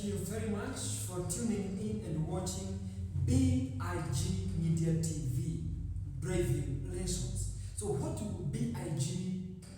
Thank you very much for tuning in and watching BIG Media TV, Driving Lessons. So what do BIG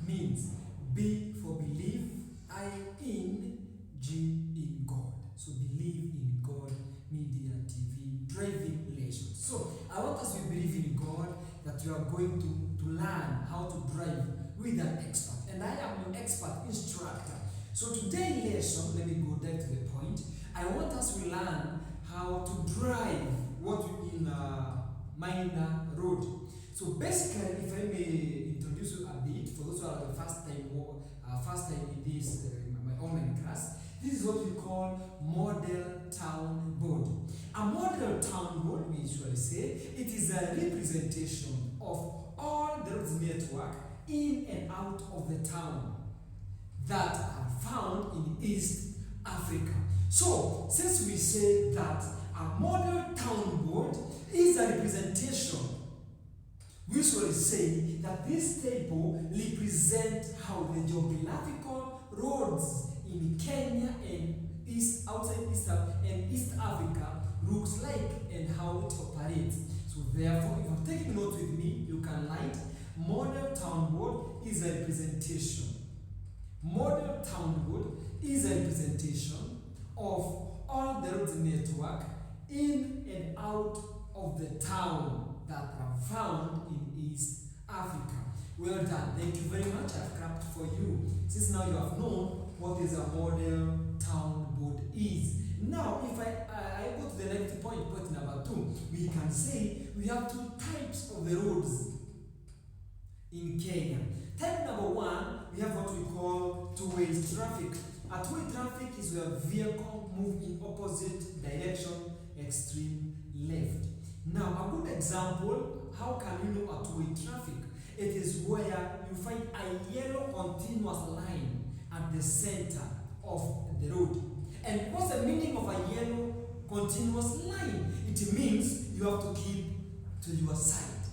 means? B for believe, I in, G in God. So believe in God, Media TV, Driving Lessons. So I want us to believe in God that you are going to learn how to drive with an expert. And I am your expert instructor. So today's lesson, let me go there to the point. I want us to learn how to drive what we in a minor road. So basically, if I may introduce you a bit, for those who are the first time in this my online class, this is what we call model town board. A model town board, we usually say, it is a representation of all the roads network in and out of the town that are found in East Africa. So, since we say that a model town board is a representation, we usually say that this table represents how the geographical roads in Kenya and outside East Africa looks like and how it operates. So therefore, if you're taking notes with me, you can write model town board is a representation. Model town board is a representation of all the roads network in and out of the town that are found in East Africa. Well done. Thank you very much. I've clapped for you. Since now you have known what is a model town board is. Now, if I go to the next point number 2, we can say we have 2 types of the roads in Kenya. Type number 1, we have what we call two-way traffic. A two-way traffic is where vehicle move in opposite direction, extreme left. Now, a good example, how can you know a two-way traffic? It is where you find a yellow continuous line at the center of the road. And what's the meaning of a yellow continuous line? It means you have to keep to your side.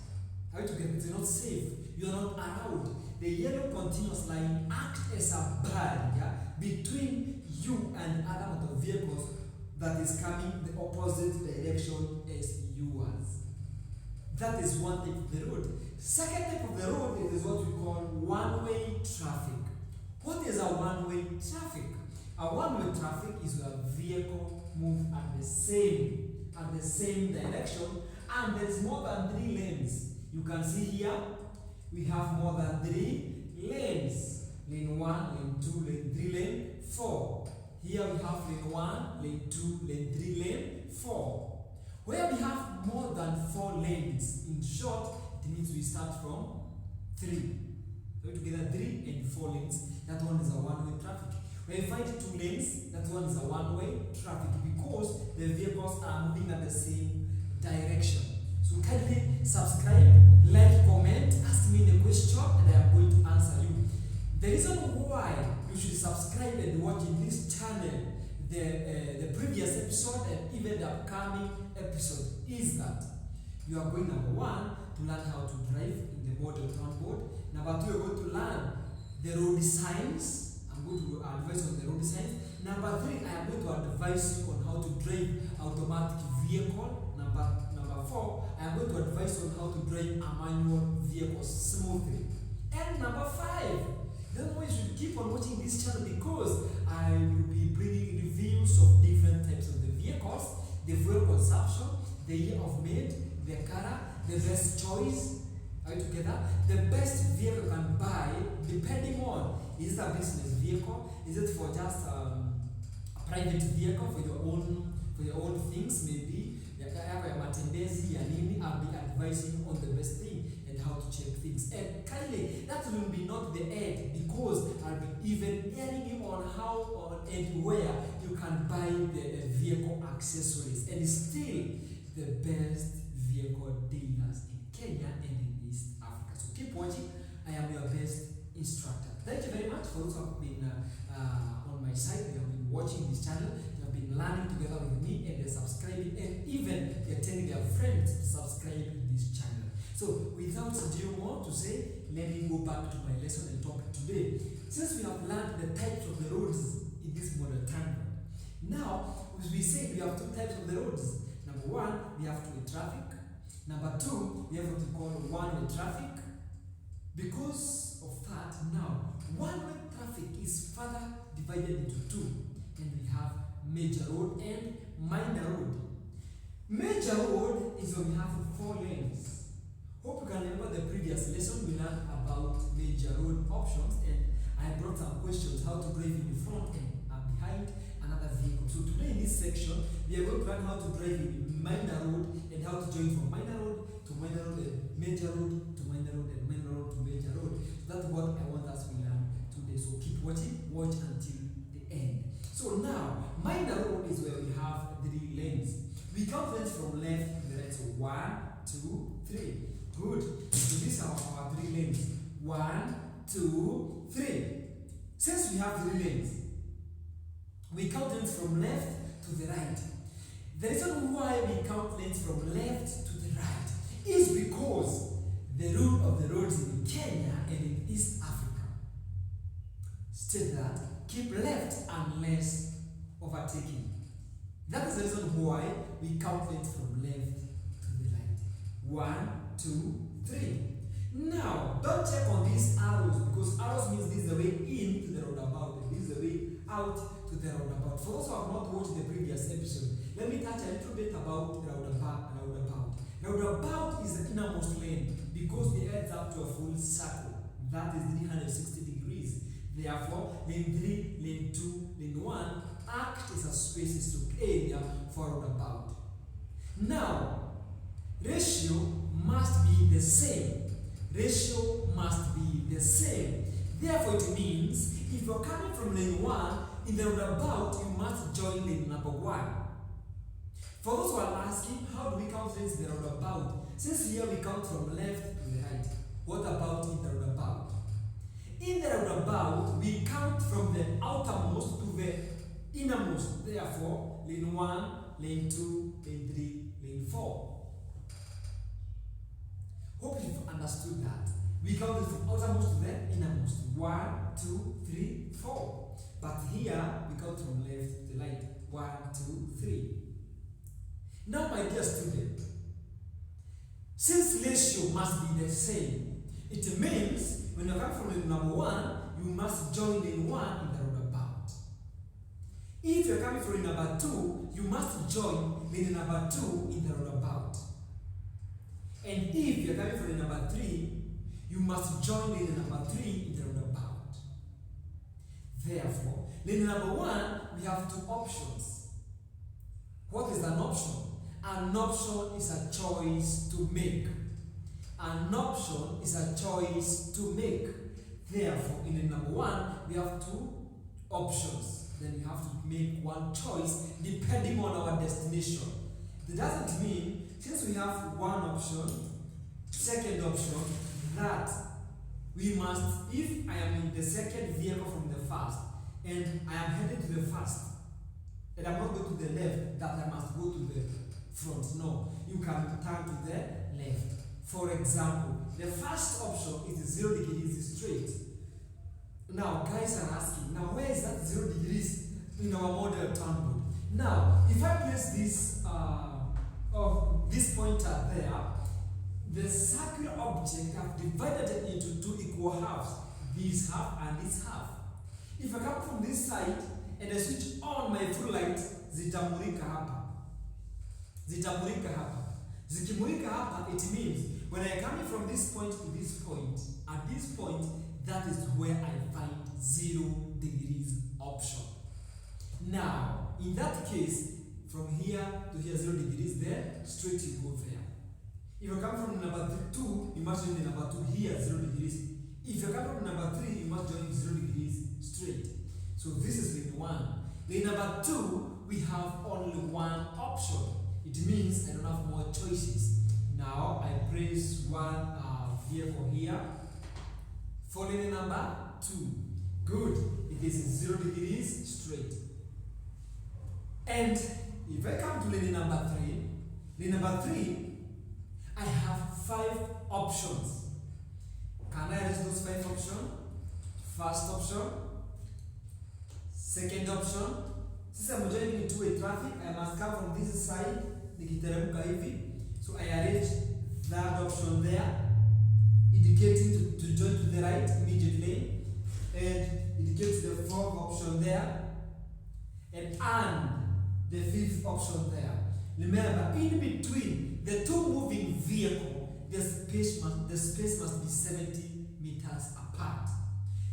How to get it? It's not safe. You are not allowed. The yellow continuous line acts as a barrier between you and other motor vehicles that is coming the opposite direction as yours. That is one type of the road. Second type of the road is what we call one-way traffic. What is a one-way traffic? A one-way traffic is where vehicle move at the same direction, and there is more than 3 lanes. You can see here we have more than 3 lanes. Lane 1, lane 2, lane 3, lane 4. Here we have lane 1, lane 2, lane 3, lane 4. Where we have more than 4 lanes, in short, it means we start from 3. So together 3 and 4 lanes, that one is a one-way traffic. When you find 2 lanes, that one is a one-way traffic because the vehicles are moving at the same direction. So kindly subscribe, like, comment, ask me the question, and I am going to answer you. The reason why you should subscribe and watch in this channel the previous episode and even the upcoming episode is that you are going, number 1, to learn how to drive in the model town board. Number 2, you're going to learn the road signs. I'm going to advise on the road signs. Number 3, I am going to advise you on how to drive automatic vehicle. Number 4, I am going to advise on how to drive a manual vehicle smoothly. And number 5, then you should keep on watching this channel because I will be bringing reviews of different types of the vehicles, the fuel consumption, the year of made, the color, the best choice, are you together? The best vehicle you can buy depending on, is it a business vehicle? Is it for just a private vehicle for your own things? Maybe matembezi ya nini, I'll be advising on the best thing and how to check things. And kindly, that will be not the end because I'll be even telling you on how and where you can buy the vehicle accessories and still the best vehicle dealers in Kenya and in East Africa. So keep watching. I am your best instructor. Thank you very much for those who have been on my side. You have been watching this channel. You have been learning together with me and they're subscribing and even they're telling their friends to subscribe to this channel. So without ado more to say, let me go back to my lesson and topic today. Since we have learned the types of the roads in this model town, now we said we have two types of the roads. Number one, we have two-way traffic. Number two, we have what we call one-way traffic. Because of that, now, one-way traffic is further divided into two. And we have major road and minor road. Major road is when we have 4 lanes. Hope you can remember the previous lesson we learned about major road options, and I brought some questions how to drive in front and behind another vehicle. So today in this section, we are going to learn how to drive in minor road and how to join from minor road to minor road and major road to minor road and minor road to major road. So that's what I want us to learn today. So keep watching, watch until the end. So now, minor road is where we have 3 lanes. We count lanes from left to the right. So 1, 2, 3. Good. So these are our 3 lanes. 1, 2, 3. Since we have 3 lanes, we count lanes from left to the right. The reason why we count lanes from left to the right is because the rule of the roads in Kenya and in East Africa state that keep left unless overtaking. That is the reason why we count lanes from left to the right. 1, 2, 3. Now, don't check on these arrows because arrows means this is the way in to the roundabout and this is the way out to the roundabout. For those who have not watched the previous episode, let me touch a little bit about roundabout. Roundabout is the innermost lane because it adds up to a full circle. That is 360 degrees. Therefore, lane 3, lane 2, lane 1 act as a spaces to area for roundabout. Now, ratio must be the same. Ratio must be the same. Therefore, it means if you're coming from lane 1, in the roundabout, you must join lane number 1. For those who are asking, how do we count lanes in the roundabout? Since here we count from left to the right, what about in the roundabout? In the roundabout, we count from the outermost to the innermost. Therefore, lane 1, lane 2, lane 3, lane 4. Hope you've understood that. We count it from outermost to the innermost. 1, 2, 3, 4. But here, we count from left to right. 1, 2, 3. Now, my dear student, since ratio must be the same, it means when you come from lane number 1, you must join lane 1 in the roundabout. If you're coming from lane number 2, you must join lane number 2 in the roundabout. And if you're coming from lane number 3, you must join lane number 3 in the roundabout. Therefore, lane number 1, we have 2 options. What is an option? An option is a choice to make. An option is a choice to make. Therefore, in lane number 1, we have 2 options. Then we have to make one choice depending on our destination. That doesn't mean, since we have one option, second option, that we must, if I am in the second vehicle from the first, and I am headed to the first, and I'm not going to the left, that I must go to the front. No, you can turn to the left. For example, the first option is 0 degrees straight. Now, guys are asking, now where is that 0 degrees in our model turnboard? Now, if I place this this pointer there, the circular object have divided it into 2 equal halves. This half and this half. If I come from this side and I switch on my full light, zitamulika hapa. Zitamulika hapa. Zikimulika hapa, it means when I come from this point to this point, at this point, that is where I find 0 degrees option. Now, in that case, from here to here 0 degrees there, straight you go there. If you come from number 2, you must join the number 2 here, 0 degrees. If you come from number 3, you must join 0 degrees straight. So this is lane 1. Lane number 2, we have only one option. It means I don't have more choices. Now I place one vehicle here for lane number 2. Good. It is 0 degrees straight. And if I come to lane number 3, I have 5 options. Can I list those 5 options? First option, second option, Since I'm joining two-way traffic, I must come from this side, nikiteremka hivi. So I arrange that option there, indicating to join to the right immediately, and indicates the fourth option there, and the fifth option there. Remember, in between the two moving vehicle, the space must be 70 meters apart.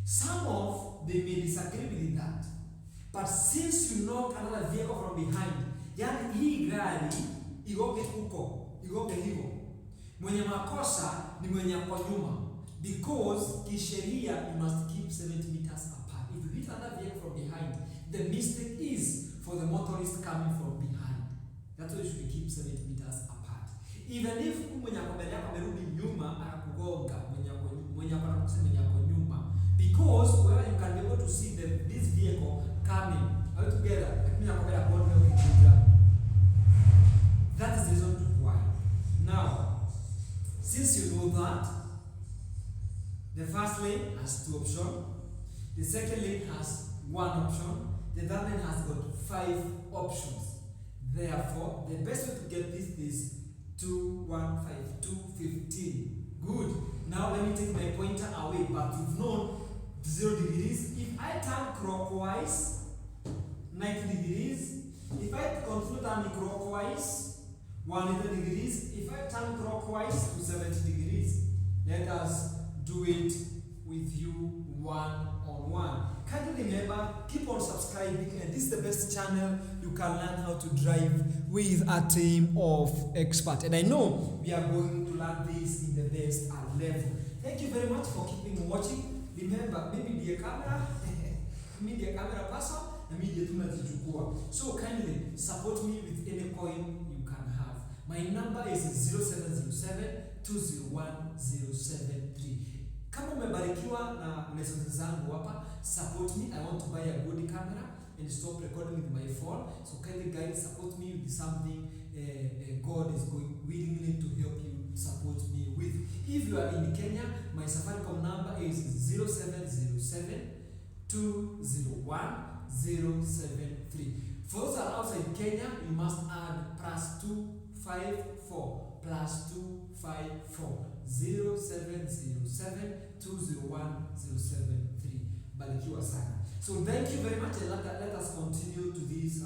Some of they may disagree with that, but since you knock another vehicle from behind, yani hii gari igoge hivyo, mwenye makosa ni mwenye kwa nyuma, because kisheria you must keep 70 meters apart. If you hit another vehicle from behind, the mistake is for the motorist coming from behind. That's why you should keep 70 meters apart. Even if mwenye kwa mbele yako amerudi nyuma akakugonga, mwenye kwa nyuma, because where you can be able to see this vehicle coming all together, that is the reason why. Now, since you know that, the first lane has 2 options, the second lane has 1 option, the third lane has got 5 options. Therefore, the best way to get this is 2, 1, 5, 2, 15. Good. Now let me take my pointer away, but you've known 0 degrees. If I turn clockwise, 90 degrees. If I continue turning clockwise, 180 degrees. If I turn clockwise to 70 degrees. Let us do it with you one-on-one. Kindly remember, keep on subscribing, and this is the best channel you can learn how to drive with a team of experts. And I know we are going to learn this in the best level. Thank you very much for keeping watching. Remember, maybe the camera, media camera person, and media tunazichukua. So kindly support me with any coin you can have. My number is 0707-201-073. Kama umebarikiwa na lessons zangu hapa, support me. I want to buy a good camera and stop recording with my phone. So kindly guys, support me with something God is going willingly to help you support me with. If you are in Kenya, my Safaricom number is 0707-201-073. For those that are outside Kenya, you must add +254 +254 0707-201-073. Barikiwa sana. So thank you very much, and let us continue to this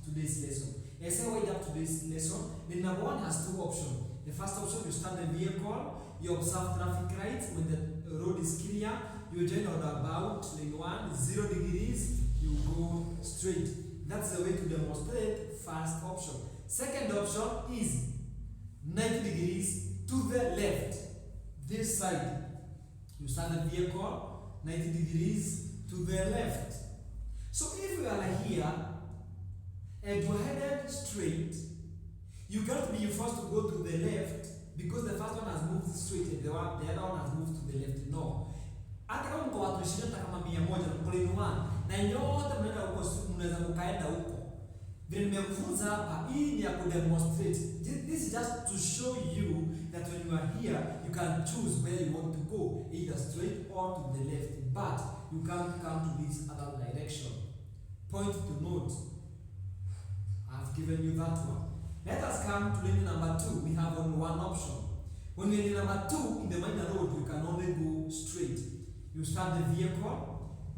today's lesson. As I wait up to this lesson, the number 1 has 2 options. The first option, you start the vehicle, you observe traffic lights. When the road is clear, you join roundabout, lane 1, 0 degrees, you go straight. That's the way to demonstrate first option. Second option is 90 degrees to the left. This side, you start the vehicle 90 degrees to the left. So if you are here and you're headed straight, you can't be forced to go to the left because the first one has moved straight and the other one has moved to the left. No. Hata kama mko watu 20 kama 100 na mkoleni 1 na nyote mnaenda huko, mnaweza mkaenda huko. Vile nimekufunza hapa, hii ni ya kudemonstrate. This is just to show you that when you are here, you can choose where you want to go, either straight or to the left, but you can't come to this other direction. Point to note. I've given you that one. Let us come to lane number 2. We have only 1 option. When we're in number 2, in the minor road, you can only go straight. You start the vehicle,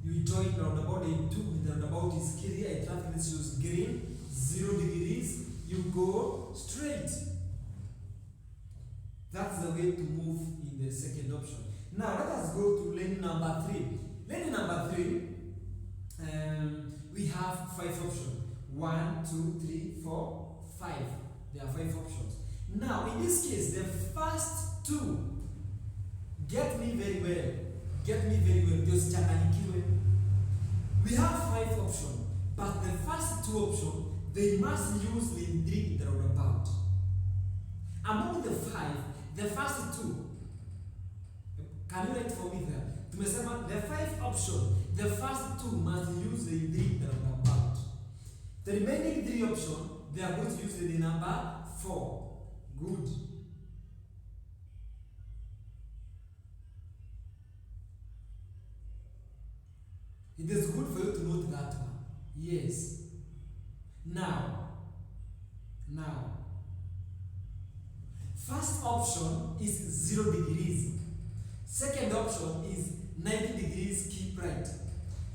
you join roundabout lane 2, the roundabout is clear, and traffic is just green, 0 degrees, you go straight. That's the way to move in the second option. Now let us go to lane number 3. Lane number 3, we have 5 options. 1, 2, 3, 4, 5. There are 5 options. Now in this case, the first 2, get me very well. Just changanykiwe. We have 5 options, but the first 2 options, they must use lane 3 in the roundabout. Among the 5, the first 2, can you write for me there? Tumesema the 5 options, the first 2 must use lane 3 in the roundabout. The remaining 3 options, they are going to use the number 4. Good. It is good for you to note that one. Yes. Now, first option is 0 degrees. Second option is 90 degrees, keep right.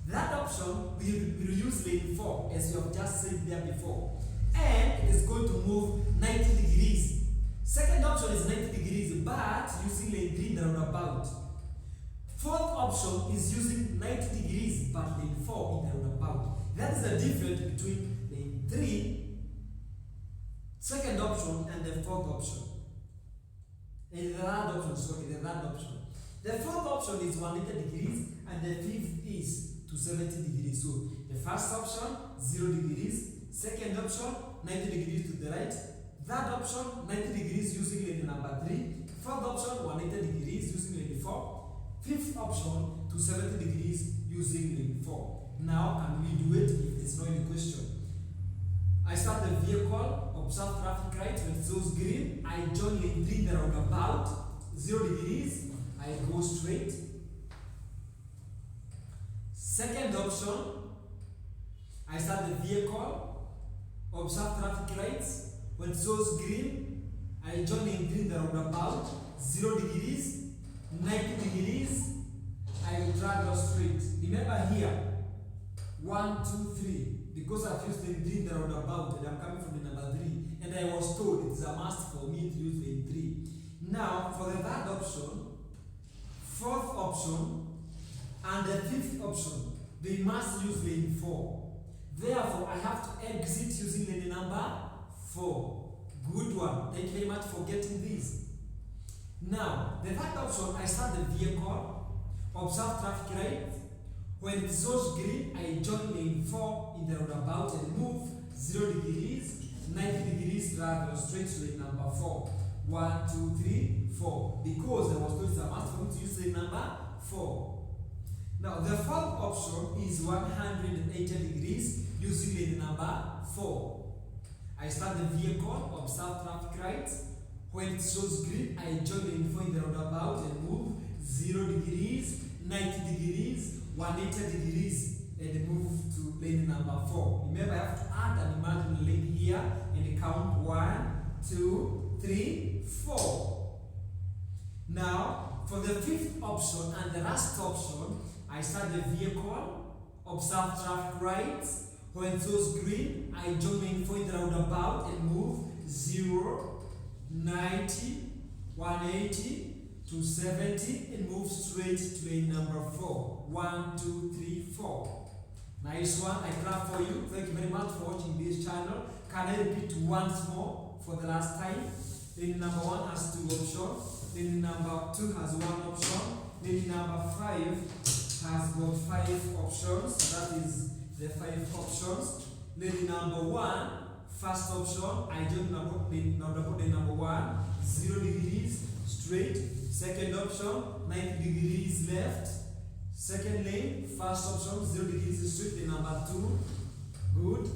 That option will use lane 4 as you have just said there before. And it is going to move 90 degrees. Second option is 90 degrees but using lane 3 the roundabout. Fourth option is using 90 degrees but lane 4 in the roundabout. That is the difference between lane 3, second option, and the fourth option. And the third option. The fourth option is 180 degrees and the fifth is to 70 degrees. So the first option 0 degrees, second option 90 degrees to the right, third option 90 degrees using lane number 3, fourth option 180 degrees using lane 4, fifth option to 70 degrees using lane 4. Now can we do it if there's no any question? I start the vehicle, observe traffic light, when it shows green, I join lane 3 the roundabout, 0 degrees, I go straight. Second option, I start the vehicle, observe traffic lights, when it shows green, I join lane 3 the roundabout, 0 degrees, 90 degrees, I will travel straight. Remember here, 1, 2, 3. Because I've used lane 3 in the roundabout and I'm coming from the number 3, and I was told it's a must for me to use lane 3. Now, for the third option, fourth option, and the fifth option, they must use lane 4. Therefore, I have to exit using lane number 4. Good one. Thank you very much for getting this. Now, the third option, I start the vehicle, observe traffic light. When it shows green, I join lane 4 in the roundabout and move 0 degrees, 90 degrees, travel straight to lane number 4. 1, 2, 3, 4. Because I was told it's a must for me to use lane number 4. Now, the fourth option is 180 degrees using lane number 4. I start the vehicle, observe traffic lights. When it shows green, I join lane 4 in the roundabout and move 0 degrees, 90 degrees, 180 degrees, and move to lane number 4. Remember, I have to add an imaginary lane here and count 1, 2, 3, 4. Now, for the fifth option and the last option, I start the vehicle, observe traffic lights. When it shows green, I join lane 4 in the roundabout and move 0, 90, 180, to 70 and move straight to lane number 4. 1, 2, 3, 4. Nice one. I clap for you. Thank you very much for watching this channel. Can I repeat once more for the last time? Lane number 1 has 2 options. Lane number 2 has 1 option. Lane number 5 has got 5 options. That is the 5 options. Lane number 1, first option, I join lane number 1, 0 degrees, straight. Second option, 90 degrees left. Second lane, first option, 0 degrees straight. Lane number 2, good.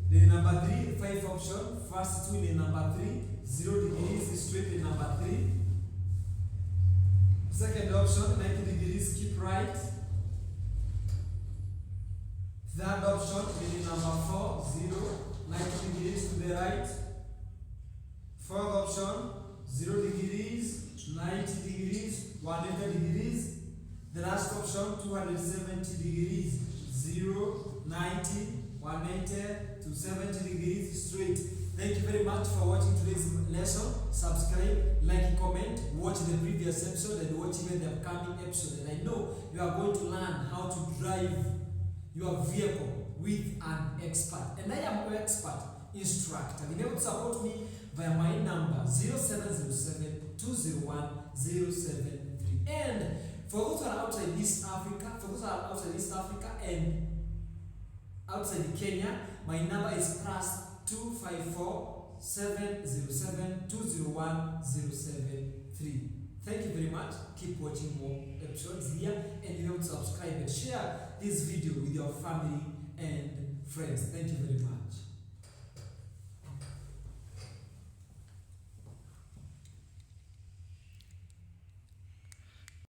Lane number 3, 5 option, first 2, lane number 3, 0 degrees straight. Lane number 3. Second option, 90 degrees, keep right. Third option, lane number 4, 0, 90 degrees to the right. Fourth option, 0 degrees, 90 degrees, 180 degrees. The last option, 270 degrees, 0, 90, 180 to 70 degrees straight. Thank you very much for watching today's lesson. Subscribe, like, comment, watch the previous episode and watch even the upcoming episode. And I know you are going to learn how to drive your vehicle with an expert. And I am your expert, Instructor. Be able to support me via my number 0707 201 073. And for those who are outside East Africa, and outside Kenya, my number is +254 707 201 073. Thank you very much. Keep watching more episodes here, and you know, subscribe and share this video with your family and friends. Thank you very much.